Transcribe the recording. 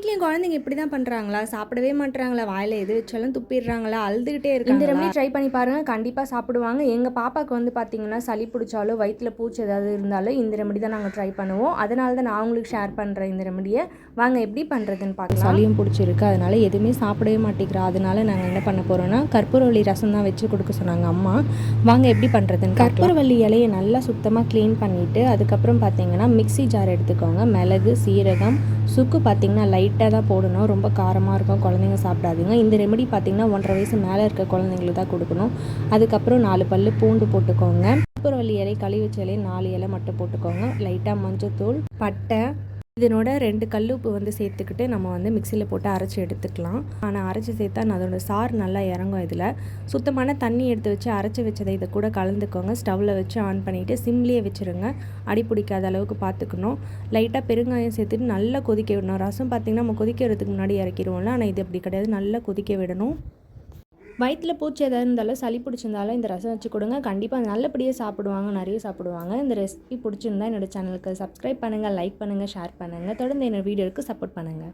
வீட்லேயும் குழந்தைங்க இப்படி தான் பண்ணுறாங்களா? சாப்பிடவே மாட்றாங்களா? வாயில் எது வச்சாலும் துப்பிடுறாங்களா? அழுதுகிட்டே இருக்காங்களா? இந்த ரெமெடி ட்ரை பண்ணி பாருங்கள், கண்டிப்பாக சாப்பிடுவாங்க. எங்கள் பாப்பாவுக்கு வந்து பார்த்திங்கன்னா சளி பிடிச்சாலோ வயிற்றில் பூச்சி ஏதாவது இருந்தாலும் இந்த ரெமெடி தான் நாங்கள் ட்ரை பண்ணுவோம். அதனால தான் நான் உங்களுக்கு ஷேர் பண்ணுறேன் இந்த ரெமெடியை. வாங்க எப்படி பண்ணுறதுன்னு பார்க்கலாம். சளியும் பிடிச்சிருக்கு, அதனால் எதுவுமே சாப்பிடவே மாட்டேங்கிறா. அதனால நாங்கள் என்ன பண்ண போகிறோன்னா கற்பூரவள்ளி ரசம் தான் வச்சு கொடுக்க சொன்னாங்க அம்மா. வாங்க எப்படி பண்ணுறதுன்னு. கற்பூரவள்ளி இலையை நல்லா சுத்தமாக க்ளீன் பண்ணிவிட்டு அதுக்கப்புறம் பார்த்திங்கன்னா மிக்ஸி ஜார் எடுத்துக்கோங்க. மிளகு, சீரகம், சுக்கு பார்த்திங்கன்னா லைட்டாக தான் போடணும், ரொம்ப காரமாக இருக்கும், குழந்தைங்க சாப்பிடாதீங்க. இந்த ரெமெடி பார்த்திங்கன்னா 1.5 வயசு மேலே இருக்க குழந்தைங்களுக்கு தான் கொடுக்கணும். அதுக்கப்புறம் 4 பல் பூண்டு போட்டுக்கோங்க. கற்பூரவள்ளி இலை, கழுவி வச்ச இலை 4 இலை மட்டும் போட்டுக்கோங்க. லைட்டாக மஞ்சத்தூள், பட்டை, இதனோட 2 கல்லுப்பு வந்து சேர்த்துக்கிட்டு நம்ம வந்து மிக்சியில் போட்டு அரைச்சி எடுத்துக்கலாம். ஆனால் அரைச்சி சேர்த்தா அதோட சாறு நல்லா இறங்கும். இதில் சுத்தமான தண்ணி எடுத்து வச்சு அரைச்சி வச்சதை இதை கூட கலந்துக்கோங்க. ஸ்டவ்வில் வச்சு ஆன் பண்ணிவிட்டு சிம்லேயே வச்சுருங்க. அடி பிடிக்காத அளவுக்கு பார்த்துக்கணும். லைட்டாக பெருங்காயம் சேர்த்துட்டு நல்லா கொதிக்க விடணும். ரசம் பார்த்திங்கன்னா நம்ம கொதிக்க விடுறதுக்கு முன்னாடி இறக்கிடுவோம்ல, ஆனால் இது அப்படி கிடையாது, நல்லா கொதிக்க விடணும். வயிற்றில் பூச்சி எதாவது இருந்தாலும் சளி பிடிச்சிருந்தாலும் இந்த ரசம் வச்சு கொடுங்க, கண்டிப்பாக நல்லபடியாக சாப்பிடுவாங்க, நிறைய சாப்பிடுவாங்க. இந்த ரெசிபி பிடிச்சிருந்தா என்னோடய சேனலுக்கு சப்ஸ்கிரைப் பண்ணுங்கள், லைக் பண்ணுங்கள், ஷேர் பண்ணுங்கள். தொடர்ந்து என்னோடய வீடியோவுக்கு சப்போர்ட் பண்ணுங்கள்.